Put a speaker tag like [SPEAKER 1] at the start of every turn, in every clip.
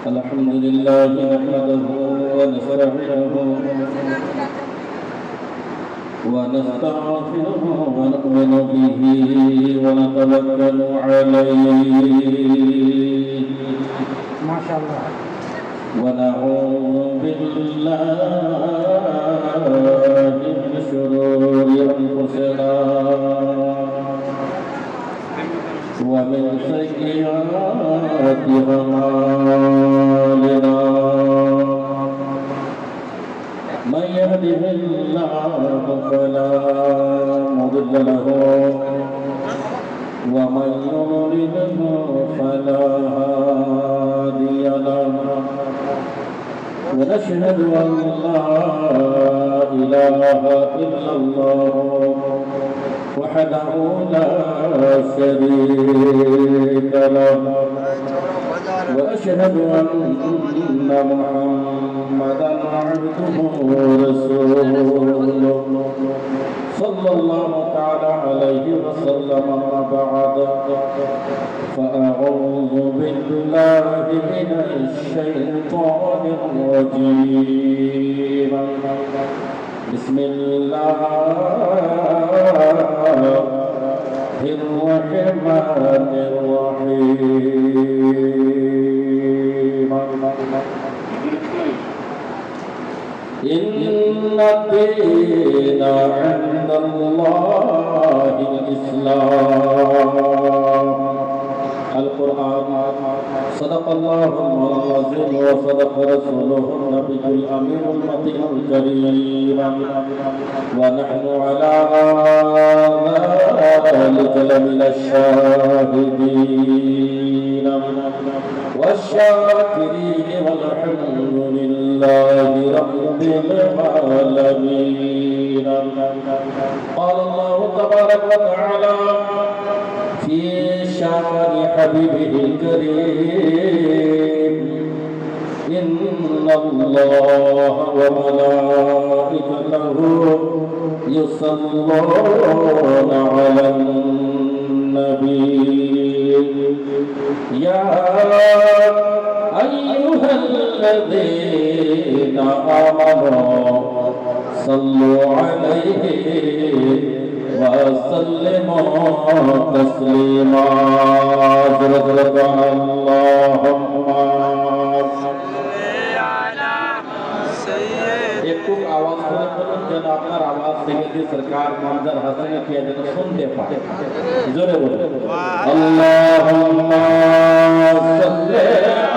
[SPEAKER 1] الحمد لله نحمده ونستعينه ونستغفره ونؤمن به ونتوكل عليه
[SPEAKER 2] ما شاء الله
[SPEAKER 1] ونعوذ بالله من شرور أنفسنا ومن سيئات أعمالنا من يهده الله فلا مضل له ومن يضلل فلا هادي له ونشهد أن لا إله إلا الله وحده لا شريك له وأشهد أن محمدا عبده ورسوله صلى الله تعالى عليه وسلم. أما بعد فأعوذ بالله من الشيطان الرجيم. بسم الله الرحمن الرحيم. إن الدين عند الله الإسلام. القرآن. صدق الله العظيم وصدق رسوله النبي الأمين المطيع الكريم ونحن على ذلك لمن الشاهدين والشاكرين والحمد لله رب العالمين. قال الله تبارك وتعالى في شان حبيبه الكريم: إن الله وملائكته يصلون على النبي يا أيها الذين آمنوا صلوا عليه وسلموا تسليما. اللهم একটু আওয়াজ করে বলুন যেন আপনার আওয়াজ থেকে যে সরকার মঞ্জার হাসানে কে যেন শুনতে পায়। জোরে বলুন আল্লাহুম্মা সাল্লি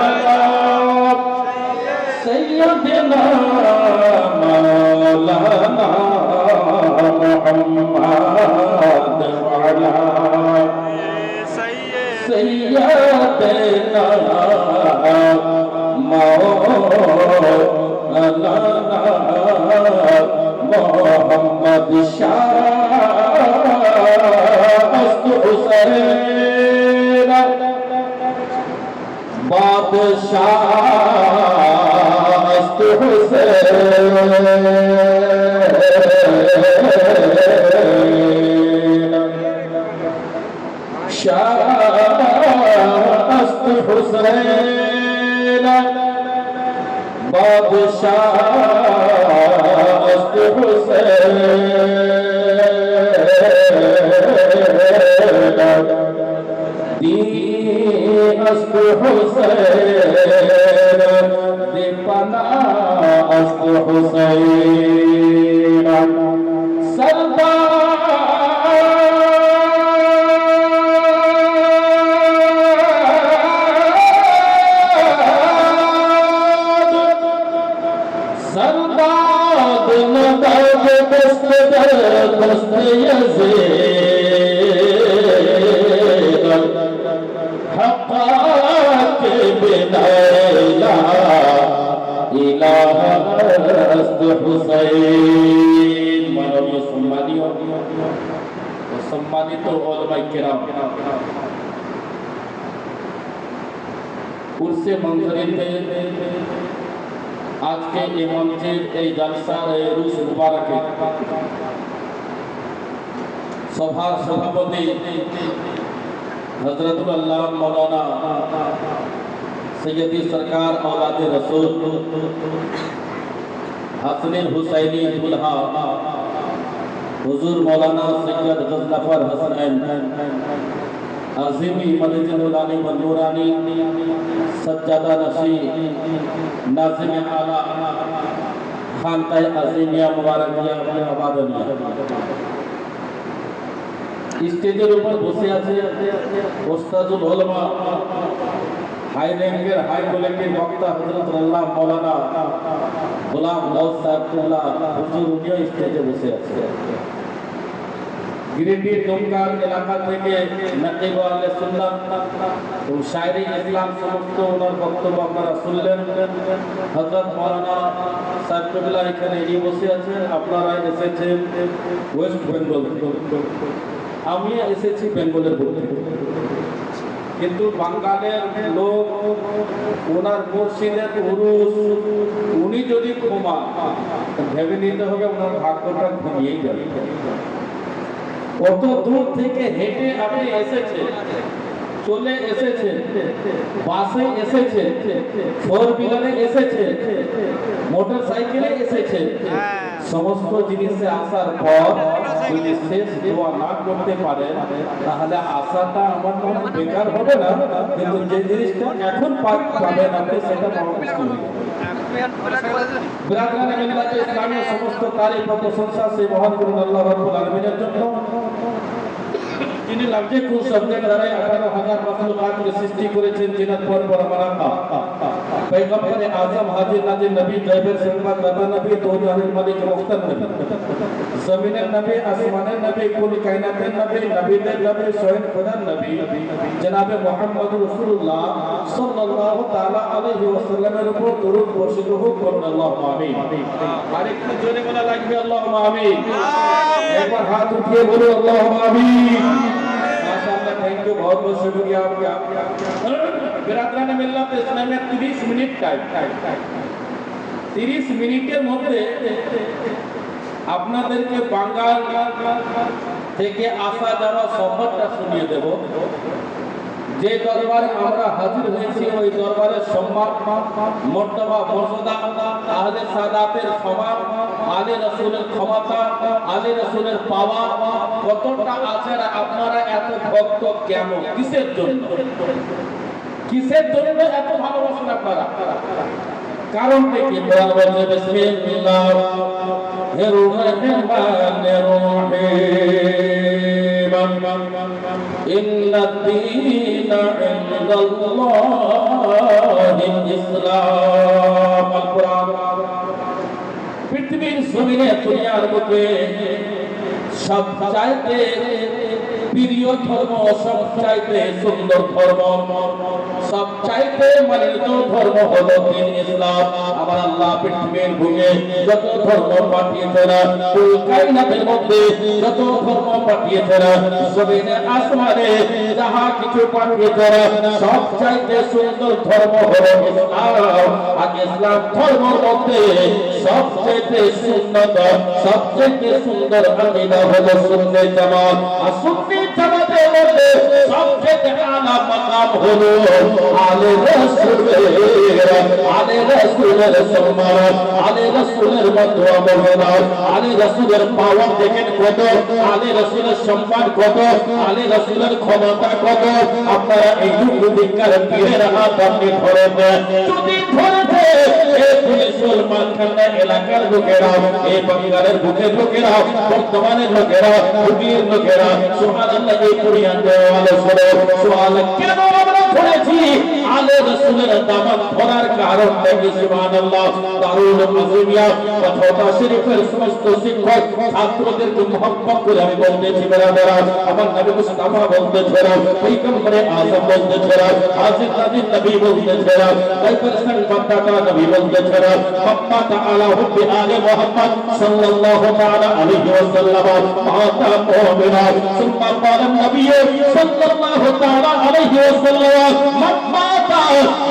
[SPEAKER 1] আলা সাইয়্যিদিনা মাওলানা মুহাম্মদ ওয়া আলা সাইয়্যিদিনা মাওলানা মোহাম্মদ শাহ হুসैन বাদশাহ হুসैन শাহ হুসैन বাদশাহ अस्त हुसैन दीपना अस्त हुसैन सरदाद नदाद दस्त दस्त यज़ीद हक़ा के बिना ला इलाहा अस्त हुसैन। माननीय সম্মানিত উলামায়ে কেরাম, উরসে মঞ্জুরিতে আজকে এই মঞ্চের এই জলসার এই রুশ মুবারকে সভার সভাপতি হযরতুল আল্লাহ মাওলানা सैयदी सरकार औलाद रसूल हसन हुसैनी दुल्हा हुजूर मौलाना सैयद गजनफर हसनैन अजीमी मदीनुलानी मनूरानी सज्जादा नशी नाज़िम आला खानकाह अजीमिया मुबारकिया आबादनिया স্টেজের উপর বসে আছে ওস্তাদুল উলামা হাই র্যাঙ্কের হাই কোয়ালিটির বক্তা হযরত আল্লাহ মাওলানা গোলাম গৌস সাহেবুল্লাহ হুজুর উনিও স্টেজে বসে আছে गिरिडीह डोमकार এলাকা থেকে নকিব আহলে সুন্নাত ও শায়রি ইসলাম সমস্ত ওনার বক্তব্য আপনারা শুনলেন হযরত মাওলানা সাহেবুল্লাহ এখানে এই বসে আছেন আপনারা এসেছেন ওয়েস্ট বেঙ্গল আমি এসেছি বেঙ্গলের বুকে কিন্তু বাঙালির লোক ওনার মুর্শিদের উরুস উনি যদি ক্ষমা ভেবে নিতে হবে ওনার ভাগ্যটা ঘুমিয়েই যাবে কত দূর থেকে হেঁটে আপনি এসেছেন চলে এসেছেন বাসে এসেছেন ফোর হুইলারে এসেছেন মোটর সাইকেলে এসেছেন সমস্ত জিনিসে আসার পর যদি শেষ দোয়া না করতে পারে তাহলে আশাটা আমার মনে বেকার হবে না কিন্তু যে জিনিসটা এখন পাবেন আপনি সেটা পাওয়া মুশকিল বিরাদরানে মিল্লাতে ইসলামের সমস্ত তারিফ ও প্রশংসা সেই মহান গুরু আল্লাহ রাব্বুল আলামিনের জন্য যিনি লফজে কুল শব্দের দ্বারা 18,000 মাখলুকাতকে সৃষ্টি করেছেন জিনাত পর মারাকা पैगंबर आजम हाजिर नाजिर नबी ड्राइवर सिंबत दादा नबी दो जहान मालिक मुख्तर नबी जमीन नबी आसमान नबी कुल कायनात नबी नबी दे नबी स्वयं खुदा नबी जनाब मुहम्मद रसूलुल्लाह सल्लल्लाहु ताला अलैहि वसल्लम এর উপর দরুদ বর্ষিত হোক করুন আল্লাহুম্মা আমিন আরেকটু জোরে বলা লাগবে আল্লাহুম্মা আমিন একবার হাত উঠিয়ে বলুন আল্লাহুম্মা আমিন माशाअल्लाह थैंक यू बहुत बहुत शुक्रिया आपका বিরাদরানে মিল্লাত ইসলামের 30 মিনিট টাইম 30 মিনিটের মধ্যে আপনাদেরকে বাঙ্গাল থেকে আসা যাওয়া সফরটা শুনিয়ে দেব যে দরবারে আমরা হাজির হয়েছি ওই দরবারের সম্মান মর্তবা মর্যাদা আহলে সাদাতের সম্মান আলে রাসূলের ক্ষমতা আলে রাসূলের পাওয়ার কতটা আছে আপনারা এত ভক্ত কেন কিসের জন্য এত ভালোবাসেন আপনারা কারণ কি কোরআন বলছে বিসমিল্লাহির রহমানির রহিম ইন্নাদ দীনা ইনদাল্লাহিল ইসলাম আল কোরআন পৃথিবীর জমিনে দুনিয়ার বুকে সবচাইতে প্রিয় ধর্ম সবচাইতে সুন্দর ধর্ম সবচাইতে মানিত ধর্ম হলো দ্বীন ইসলাম আমার আল্লাহ পৃথিবীর বুকে যত ধর্ম পাঠিয়েছেন কুল কায়নাতের মধ্যে যত ধর্ম পাঠিয়েছেন জমিনে আসমানে যাহা কিছু পাঠিয়েছেন সবচাইতে সুন্দর ধর্ম হলো ইসলাম আর ইসলাম ধর্মের মধ্যে সবচাইতে সবচাইতে সুন্দর আকীদা হলো সুন্নাত জামাত আর সুন্নাত জামাতের মধ্যে সবচেয়ে আলা মাকাম হলো আলে রাসূলের সম্মান আলে রাসূলের মর্যাদা আলে রাসূলের পাওয়ার দেখেন কত আলে রাসূলের সম্মান কত আলে রাসূলের ক্ষমতা কত আপনারা এই যুগবিজ্ঞান পীরের হাত আপনি ধরেন যদি ধরেছে এই মুসলমান খানা এলাকার লোকেরা এই বাংলার বুকের লোকেরা বর্তমানের লোকেরা ভূমির লোকেরা সুবহানাল্লাহ এই কুরআন দেওয়ালে সুবহান কেন আমরা ধরেছি আলে রাসূলের দামাত ধরার কারণটা কি সুবহানাল্লাহ দারুল আজিমিয়া কথা শরীফের সমস্ত শিক্ষক ছাত্রদেরকে মোহাম্মত করে আমি বলতেছি বরাবর আমার নবী মুস্তাফা বলতেছেন পয়গম্বর আযম বলতেছেন হাজির নাজির নবী বলতেছেন কয়পারসেন্ট বান্দা নবী বলতেছেন আল্লাহ তাআলা হুব্বি আলে মুহাম্মদ সাল্লাল্লাহু তাআলা আলাইহি ওয়াসাল্লাম মাতা মুমিনা সুম্মা ক্বালা নবী সাল্লাল্লাহু তাআলা আলাইহি ওয়াসাল্লাম মাতা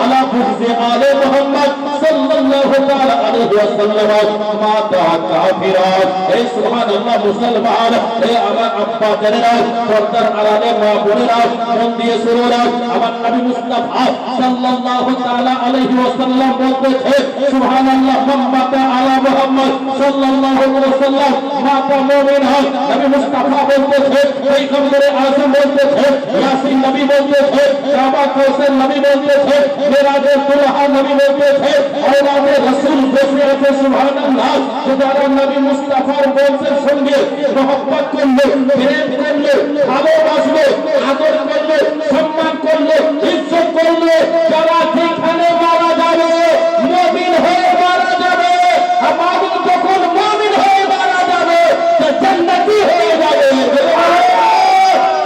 [SPEAKER 1] আলা হুব্বি আলে মুহাম্মদ সাল্লাল্লাহু তাআলা আলাইহি ওয়াসাল্লাম মাতা কাফিরা এই সুবহানাল্লাহ মুসলমান এই আমার আব্বা জানেরা পর্দার আড়ালে মা বোনেরা মন দিয়ে শুনুন আমার নবী মুস্তাফা সাল্লাল্লাহু তাআলা আলাইহি ওয়াসাল্লাম বলতেছে সুবহানাল্লাহ মাম্মাতা আলা মুহাম্মদ সাল্লাল্লাহু আলাইহি ওয়াসাল্লাম মাতা মুমিন হয় নবী মুস্তাফা বলতেছে পয়গম্বরে আযম বলতেছে ইয়াসিন নবী বলতেছে কাবা কাউসার নবী বলতেছে মেরাজের দুলহা নবী বলতেছে আওলাদে রাসূল বসে আছে সুবহানাল্লাহ যারা নবী মুস্তাফার বংশের সঙ্গে মহব্বত করলে প্রেম করলে ভালোবাসলে আদর করলে সম্মান করলে ইজ্জত করলে যারা যেখানে মারা যাবে মুমিন হয়ে মারা যাবে আমাদের যখন মুমিন হয়ে মারা যাবে তো জান্নাতি হয়ে যাবে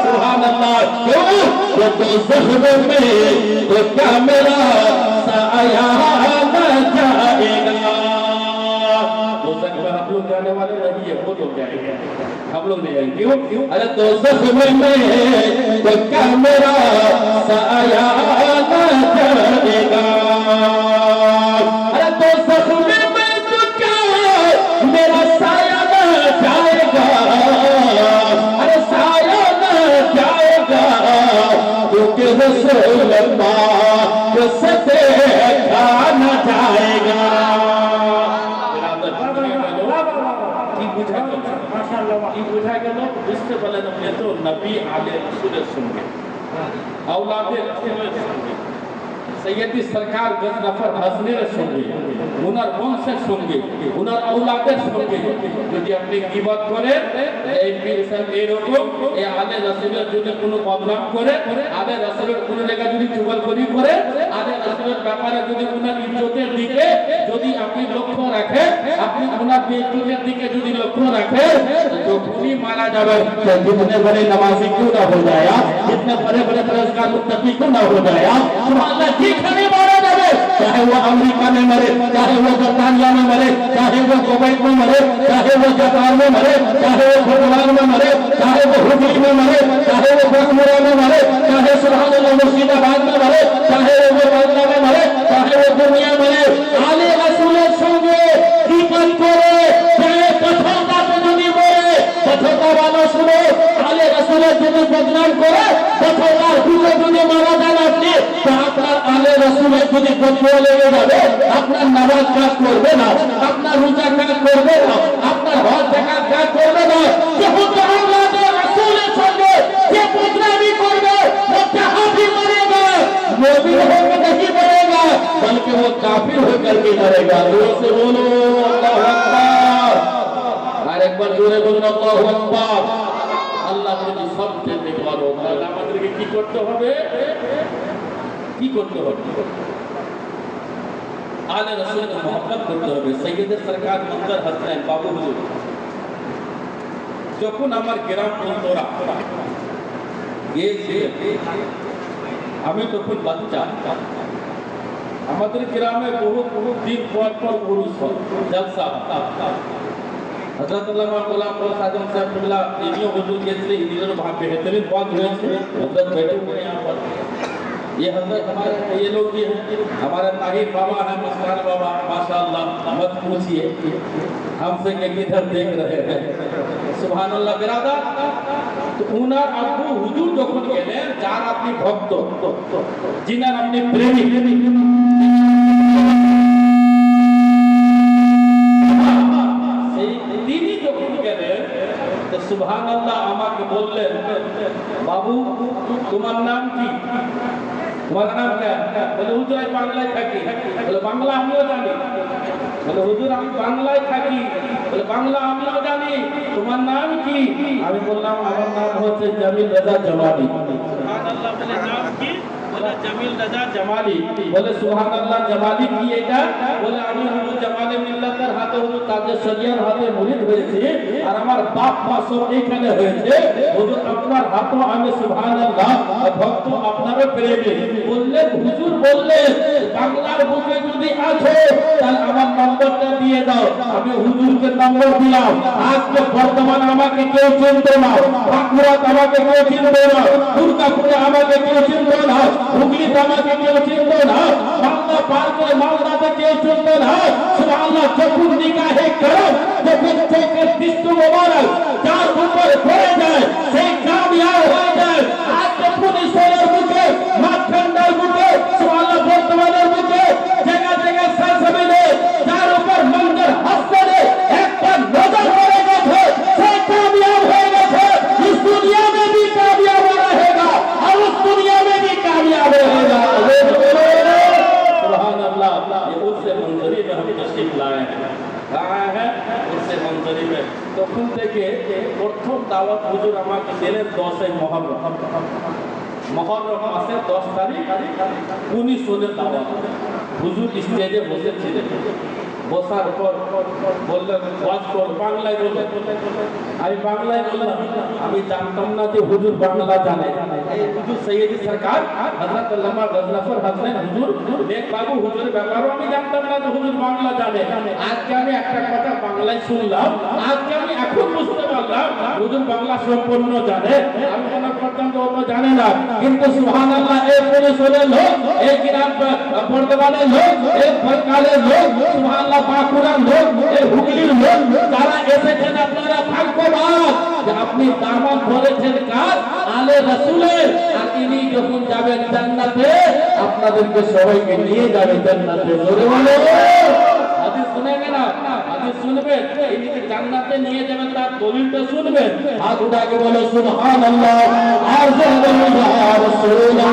[SPEAKER 1] সুবহানাল্লাহ तो ज़ख्म में तो क्या मेरा साया न जाएगा तो ज़ख्म हम लोग जाने वाले नहीं है वो लोग जाएंगे हम लोग नहीं जाएंगे क्यों अरे तो ज़ख्म में तो क्या मेरा साया न जाएगा अरे तो ज़ख्म में तो क्या मेरा साया न जाएगा अरे साया न जाएगा क्योंकि रसूल पाक से देखा न जाएगा কি বুঝা গেল বুঝতে পারলেন আপনি তো নবী আলে রাসূলের সঙ্গে আওলাদে রাসূলের সঙ্গে সৈয়দি সরকার গজনফর হাসনের সঙ্গে উনার বংশের সঙ্গে উনার আওলাদের সঙ্গে যদি আপনি গীবত করেন এই পীর সাহেব এরকম এই আলে রাসূলের যদি কোনো বদনাম করে আলে রাসূলের কোনো জায়গা যদি চুগলখড়ি করে আলে রাসূলের ব্যাপারে যদি উনার ইজ্জতের দিকে যদি আপনি লক্ষ্য রাখেন আপনি উনার বেইজ্জতের দিকে যদি লক্ষ্য রাখেন তো যখনই মারা যাবে तो जितने बड़े नमाजी क्यों ना हो जाया जितने बड़े बड़े परहेजगार मुत्तकी क्यों ना हो जाया सुभान अल्लाह যেখানে মারা যাবে चाहे वो अमेरिका में मरे चाहे वो बर्तानिया में मरे चाहे वो कुवैत में मरे चाहे वो कतार में मरे चाहे वो फुटबॉल में मरे चाहे वो हुबली में मरे चाहे वो बगमुरा में मरे चाहे सुभान अल्लाह मुर्शिदाबाद में मरे चाहे वो बांग्ला में मरे चाहे वो दुनिया में मरे आले रसूलेर संगे कीमत करे चाहे कठोरता पे যদি মরে কঠোরতা ভালো শুনে আলে রসুলের যদি বদনাম করে কঠোরতার হুজুর যদি মারা যান আপনি তো আপনার আলে রসুলের যদি বদনাম লেগে যাবে আপনার নামাজ কাজ করবে না আপনার রোজা কাজ করবে না আপনার হজ যাকাত কাজ করবে না যেহেতু আওলাদে রসুলের সঙ্গে যে বদনামি করবে वो कहाँ भी मरेगा मुमिन होकर नहीं मरेगा बल्कि वो काफिर होकर के मरेगा जोर से बोलो अल्लाहू अकबर আর একবার জোরে বলুন আল্লাহু আকবার আল্লাহ যদি সব জানতে পারো তাহলে আমাদেরকে কি করতে হবে आले रसूल की मोहब्बत करते হবে সৈয়দ সরকার मंजर हसनैन बाबू हुजूर যখন আমার গ্রাম বন্ধুরা গিয়েছে আমি তখন বাচ্চা আমাদের গ্রামে বহু দিন পর উরুস হয় জলসা हजरत उलमा गुलाम गौस आजम साहबुल्लाह इन्हीं हुजूर जैसे इन्हीं वहाँ बेहतरीन बात हुए हजरत बैठे हुए हैं यहाँ पर ये हजरत हमारे ये लोग भी हैं हमारे ताहिर बाबा हैं मुस्कान बाबा माशाअल्लाह मत पूछिए हमसे के किधर देख रहे हैं सुभान अल्लाह बिरादर तो उनार अब्बू हुजूर যখন গেলেন যার আপনি ভক্ত जिनार আপনি প্রেমিক সুবহান আল্লাহ আমাকে বললেন বাবু তোমার নাম কি তোমার নাম কি বলে হুজুর আমি বাংলায় থাকি বলে বাংলা আমিও জানি বলে হুজুর আমি বাংলায় থাকি বলে বাংলা আমিও জানি তোমার নাম কি আমি বললাম আমার নাম হচ্ছে জামিল রাজা জামালি সুবহান আল্লাহ বলে নাম কি বলে জামিল রাজা জামালি বলে সুবহান আল্লাহ জামালি কি এটা বলে আমি হুজুর জামালে মিল্লাতের হাতে হুজুর তাজে শরিয়ার হাতে মুরিদ হয়েছি আর আমার বাপ মা সব এখানে হয়েছে হুজুর আপনার হাতে আমি সুবহান আল্লাহ ভক্ত আপনারও প্রেমে বললেন হুজুর বললেন বাংলার বুকে যদি আছো তাহলে আমার নম্বরটা দিয়ে দাও। আমি হুজুরকে নম্বর দিলাম। আজকে বর্তমানে আমাকে কেউ চিনতো না, বাঁকুড়াতে আমাকে কেউ চিনতো না, দুর্গাপুরে আমাকে কেউ চিনতো না, হুগলিতে আমাকে কেউ চিনতো না, মালদা পার করে মালদাতে কেউ চিনতো না। সুবহানাল্লাহ, যখন নিগাহে করম, যখন চোখের দৃষ্টি মোবারক যার উপর পড়ে যায় সেই কামিয়াব হয়ে যায়। আজকে পুলিশের বুকে, মাঠখান্ডার বুকে, সুবহানাল্লাহ, বর্তমানের বুকে জায়গা জায়গা সালসাবিলে যার উপর মঞ্জুর হাসানে একটা নজর পড়ে গেছে, সেই কামিয়াব হয়ে গেছে। इस दुनिया में भी कामयाब रहेगा और उस दुनिया में भी कामयाब रहेगा। सुभान अल्लाह। ये उससे मंजरी में हम तशरीफ लाए हैं, कहा है उससे मंजरी में। তখন থেকে প্রথম দাওয়াত হুজুর আমাকে দিলেন 10 মুহররম মাসের 10 তারিখ 19 দাওয়াত। হুজুর স্টেজে বসেছিলেন, বসার পর বললেন ওয়াজ কর, বাংলায় বললেন। আমি বাংলায় বললাম, আমি জানতাম না যে হুজুর বাংলা জানে। এই হুজুর সৈয়দ সরকার হযরত আল্লামা গজনফর হাসান হুজুর নেক বাবু হুজুরের ব্যাপারও আমি জানতাম না যে হুজুর বাংলা জানে। আজকে আমি একটা কথা বাংলায় শুনলাম, আজকে আমি এখন বুঝতে পারলাম হুজুর বাংলা সম্পূর্ণ জানে। আমি মনে করতাম যে ও তো জানে না, কিন্তু সুবহানাল্লাহ, এই পুলিশের লোক, এই গ্রাম বর্ধমানের লোক, এই বঙ্গালের লোক, সুবহানাল্লাহ, বাঁকুড়ার লোক, এই হুগলির লোক, যারা এসেছেন আপনারা ভাগ্যবান যে আপনি দাওয়াত করেছেন কাজ আলে রাসূলের। আর ইনি যখন যাবেন জান্নাতে আপনাদেরকে সবাইকে নিয়ে যাবে জান্নাতে। জোরে বলো হাদিস শুনেন না, হাদিস শুনবেন, ইনি জান্নাতে নিয়ে যাবেন তার দলিলটা শুনবেন। হাত উঠাকে বলো সুবহানাল্লাহ, আর জোরে বলো ইয়া রাসূলুল্লাহ।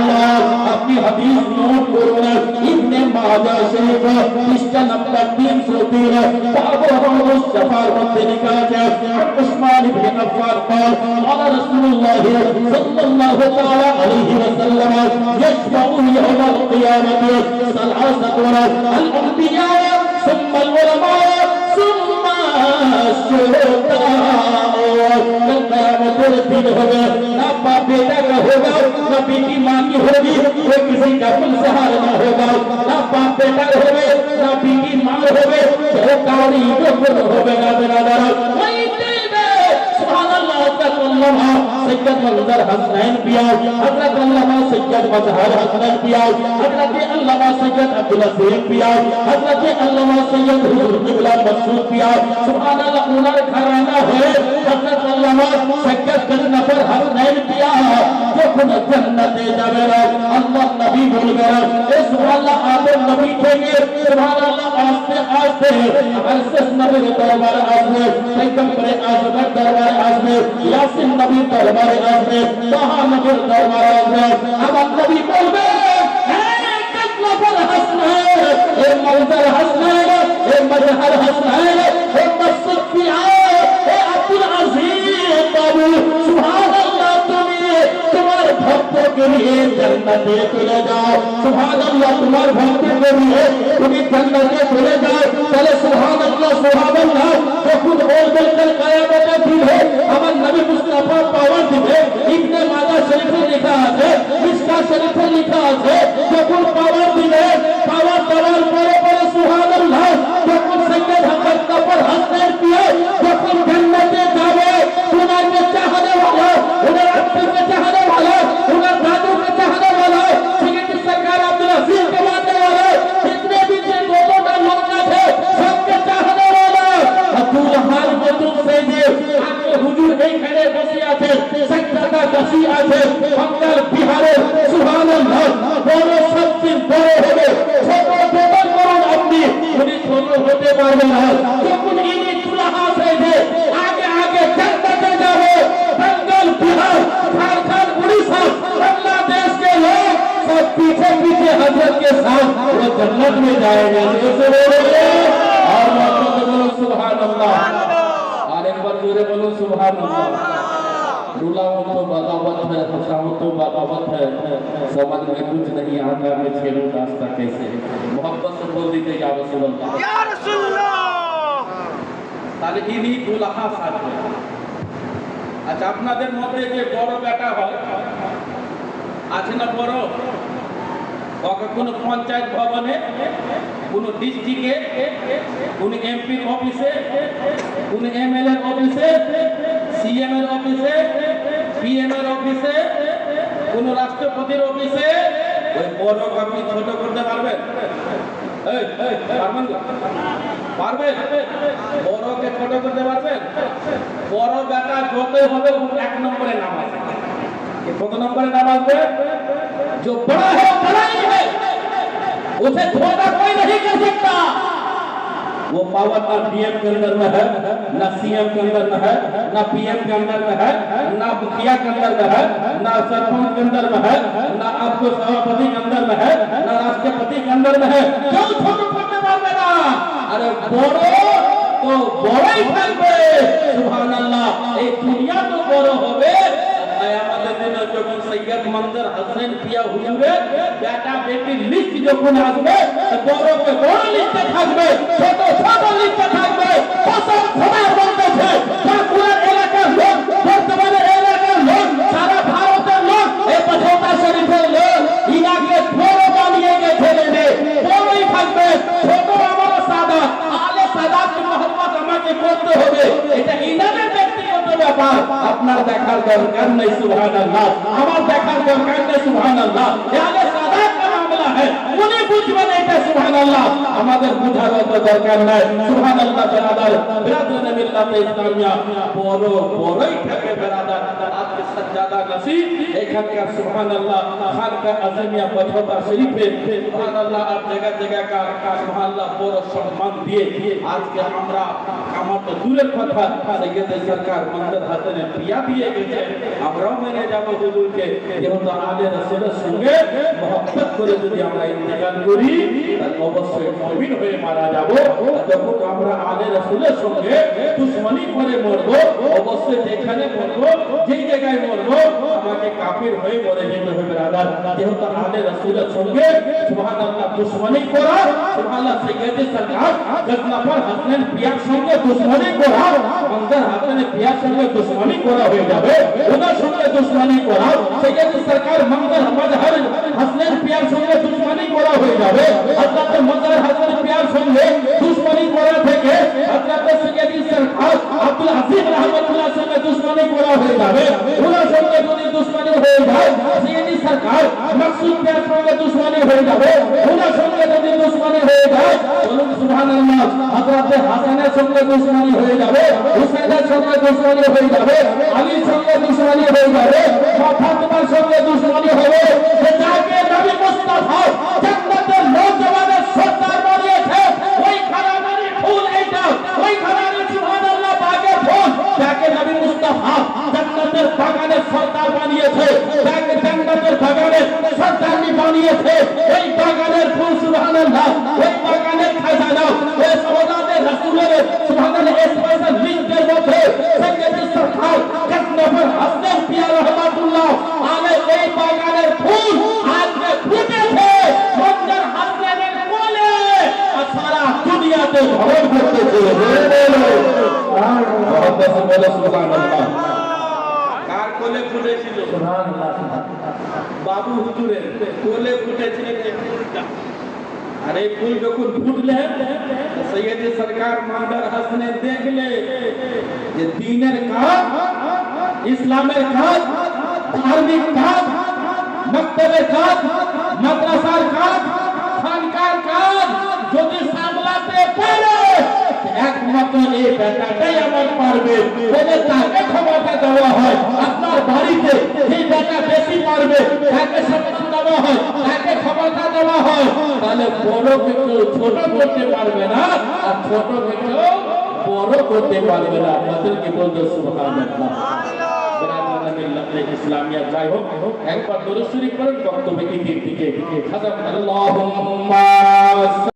[SPEAKER 1] আপনি হাদিস নোট করুন, ইবনে মাজাহ শরীফ পৃষ্ঠা নাম্বার 303 বাবু মুস্তাফার মধ্যে লেখা আছে উসমান ইবনে আফফান قال قال رسول الله صلى الله تعالى عليه وسلم يشفع يوم القيامة ثلاثة الأنبياء ثم العلماء ثم الشهداء। क़यामत दिन होगा, ना बाप बेटा का होगा, ना बेटी माँ की होगी, कोई किसी का कुल सहारा ना होगा। ना बाप बेटा होवे, ना बेटी माँ होवे, जो कावड़ी जो कुल होवेगा बिरादर। वही दिल में सुभानअल्लाह, हज़रत अल्लामा सैयद मंजर हसनैन पिया, हज़रत अल्लामा सैयद मजहर हसनैन पिया, हज़रत अल्लामा सैयद अब्दुल हसीम पिया, हज़रत अल्लामा सैयद हुजूर किबला मकसूद पिया। सुभानअल्लाह, उनर घराना है हज़रत अल्लामा सैयद गजनफर हसनैन पिया। যখন জান্নাতে যাবে আল্লাহ নবী বলবেন, এ সুবহানাল্লাহ, আদম নবী থেকে সুবহানাল্লাহ আস্তে আস্তে আরশেস নবীর দরবারে আসবে, পয়গম্বরে আযমের দরবারে আসবে, ইয়াসিন নবীর দরবারে আসবে, তাহা নবীর দরবারে আসবে। আমার নবী বলবে, হে গজনফর হাসনাইন, হে মনজর হাসনাইন, হে মজহর হাসনাইন, হে মকসুদ পিয়া, হে আব্দুল আজিজ বাবু, সুবহানাল্লাহ, তুমি তোমার ভক্তকে নিয়ে জান্নাতে চলে যাও। সুবহানাল্লাহ, তোমার ভক্তকে নিয়ে তুমি জান্নাতে চলে যাও। তাহলে সুবহানাল্লাহ, সুবহানাল্লাহ, যখন বলবেন কাল কিয়ামতের দিনে আমার নবী মুস্তাফা পাওয়ার দিবে। ইবনে মাজাহ শরীফে লেখা আছে, মিশকাত শরীফে লেখা আছে, যখন পাওয়ার দিবে, পাওয়ার দেওয়ার পরে পরে সুবহানাল্লাহ, যখন সৈয়দ হযরত নফর হাসনাইন পিয়া যখন জান্নাতে যাবে, উনাকে চাহনে वाला, उन्हें अब्दुल के चाहने वाला, उन्हें दादू के चाहने वाला, सैयद सरकार अब्दुल हसीम के मानने वाला, जितने भी थे दोनों का लोग थे, सबके चाहने वाला। अब्दुल हाल मजूद से जे आके हुजूर एक खड़े बसिया थे, सज्जदा बसिया थे, बंगाल बिहारे सुभानअल्लाह, बड़े सबसे बड़े होंगे, छोटे छोटे करोड़ अपनी उन्हें छोटे होते पारवे ना, क्योंकि इन्हीं दुल्हा से जे आगे आगे जन्नत जाओ। बंगाल, बिहार, झारखंड, उड़ीसा, बांग्लादेश के लोग सब पीछे पीछे हजरत के साथ वो जन्नत में जाएंगे। और बोलो सुभानअल्लाह, और एक बार जोरे बोलो सुभानअल्लाह। दूल्हा तो बगावत है, फसाओ तो बगावत है, समझ में कुछ नहीं आता मैं छेड़ू रास्ता कैसे। मोहब्बत से बोल दीजिए या रसूलुल्लाह, या रसूलुल्लाह। তাহলে ইনি দুলহা সাজবে। আচ্ছা, আপনাদের মধ্যে যে বড় বেটা হয় আছে না, বড়, ওকে কোনো পঞ্চায়েত ভবনে কোন ডিস্ট্রিক্টে, কোন এমপি অফিসে, কোন এমএলএ অফিসে, সিএম এর অফিসে, পিএম এর অফিসে, কোন রাষ্ট্রপতির অফিসে ওই বড় আপনি ছোট করতে পারবেন? পারবেন? বড়কে ছোট করতে পারবেন? বড় বেটা যতই হবে এক নম্বরে নাম আসবে। কত নম্বরে नाम आते? जो बड़ा है बड़ा ही है, उसे छोटा कोई नहीं कर सकता। वो पावर ना डीएम के अंदर में है, ना सीएम के अंदर में है, ना पीएम के अंदर में है, ना मुखिया के अंदर में है, ना सरपंच के अंदर में है, ना आपको सभापति के अंदर में है, ना राष्ट्रपति के अंदर में है। क्यों छोटे करने वाले ना? अरे बड़ो तो बड़ा ही থাকবে। সুবহানাল্লাহ। এই দুনিয়া তো বড় হবে। আমাদের দিনে যখন সৈয়দ মনজর হোসেন পিয়া হুজুরের বেটা বেটির লিস্ট যখন আসবে, বড়কে বড় লিস্টে থাকবে, ছোট ছোট লিস্টে থাকবে। কসম খোদার বলতেছে, বাঁকুড়ার এলাকার লোক, বর্তমানে এলাকার লোক, সারা ভারতের লোক, এই পথটা শরীফের লোক, ইনাকে বড় বানিয়ে গেছে রে। বড়ই থাকবে, ছোট আমার সাদা, আলে সাদাকে মোহাম্মদ আমাকে করতে হবে। এটা ইনাদের ব্যক্তিগত ব্যাপার, আপনার দেখার দরকার নেই। সুবহানাল্লাহ। আমার দেখার দরকার নেই। সুবহানাল্লাহ। আলে সাদাত का मामला है, উনি বুঝবেন এটা। সুবহানাল্লাহ। আমাদের বুঝার দরকার নাই। সুবহানাল্লাহ। বিরাদরানে মিল্লাতে ইসলামিয়া বড়ই থাকে বিরাদার। আজকে সাজ্জাদা নসিব এখানকার সুবহানাল্লাহ খানকা আজমিয়া বছতা শরীফে সুবহানাল্লাহ আর জায়গা জায়গা সুবহানাল্লাহ বড় সম্মান দিয়ে আজকে আমরা আমার তো দূরের কথা সৈয়দ সরকার মনজর হোসেন পিয়া দিয়ে গেছে, আমরাও মেনে যাবো হুজুরকে। যেহেতু আলে রাসূলের সঙ্গে মহব্বত করে যদি আমরা ইন্তেকাল করি, অবশ্যই মুমিন হয়ে মারা যাব। যখন আমরা আলে রাসূলের সঙ্গে দুশমনি করে মরব, অবশ্যই যেখানে মরব, যেই জায়গায় মরব, আমাকে কাফির হয়ে মরে যেতে হবে ব্রাদার। যেহেতু আলে রাসূলের সঙ্গে সুবহানাল্লাহ দুশমনি করা, সুবহানাল্লাহ সৈয়দ সরকার গজনফর হোসেন পিয়ার সঙ্গে দুশমনি করা, মনজর হোসেন পিয়ার সঙ্গে দুশমনি করা হয়ে যাবে। ওনার সঙ্গে দুশমনি করা, সৈয়দ সরকার মনজর হোসেন পিয়ার সঙ্গে দুশমনি করা হয়ে যাবে। হযরত মনজর হোসেন পিয়ার সঙ্গে দুশমনি করা থেকে হযরত সৈয়দ সরকার আব্দুল আজিজ রহমাতুল্লাহ সঙ্গে দুশমনি করা হয়ে যাবে। ওনার সঙ্গে যদি দুশমনি হয়ে যায়, সৈয়দ সরকার মাকসুদ পিয়ার সঙ্গে দুশমনি হয়ে যাবে। ওনার সঙ্গে যদি দুশমনি হয়ে যায়, বলুন সুবহানাল্লাহ। হযরত হাসানের সঙ্গে দুশমনি হয়ে যাবে, হুসাইনের সঙ্গে দুশমনি হয়ে যাবে, আলীর সঙ্গে দুশমনি হয়ে যাবে, ফাতেমার সঙ্গে দুশমনি হবে। যে যাকে নবী মুস্তাফা জান্নাতের নওজওয়ানের সর্দার বানিয়েছে, ওই খানাদারি ফুল এইটা, ওই খানাদারি সুবহানাল্লাহ বাগের ফুল, যাকে নবী মুস্তাফা জান্নাতের বাগানের সর্দার বানিয়েছে, যাকে জান্নাতের বাগানের সর্দারনি বানিয়েছে, ওই বাগানের ফুল সুবহানাল্লাহ, ওই বাগানের খাজানা, ওই সওগাতে রাসূলের সুবহানাল্লাহ স্পেশাল লিস্টের মধ্যে সৈয়দ সরকার গজনফর হোসেন পিয়া রহমাতুল্লাহ আলাইহি এই বাগানের ফুল আজকে ফুটেছে মনজর হোসেনের কোলে, আর সারা দুনিয়াতে ভরণ করতেছে। সুবহানাল্লাহ। কার কোলে ফুটেছিল? সুবহানাল্লাহ। বাবু হুজুরের কোলে ফুটেছিল। আর এই ফুল যখন ফুটলে সৈয়দ সরকার মনজর হোসেন দেখলে যে দ্বীনের কাজ, ইসলামের কাজ, ধার্মিক কাজ, মক্তবের কাজ, মাদ্রাসার কাজ, খানকার কাজ যদি সামলাতে পারে, একমাত্র এই বেটাটাই আমার পারবে। বলে তাকে ক্ষমতা দেওয়া হয়। আপনার বাড়িতে যে বেটা বেশি পারবে, তাকে ক্ষমতা দেওয়া হয়, তাকে ক্ষমতা দেওয়া হয়। তাহলে বড়কে কেউ ছোট করতে পারবে না, আর ছোটকে কেউ বড় করতে পারবে না। আমাদেরকে বলতে সুবহানাল্লাহ। ইসলামিয়া যাই হোক, একবার দরুদ শরীফ পড়েন, বক্তব্য দিকে খাজাম আল্লাহুম্মা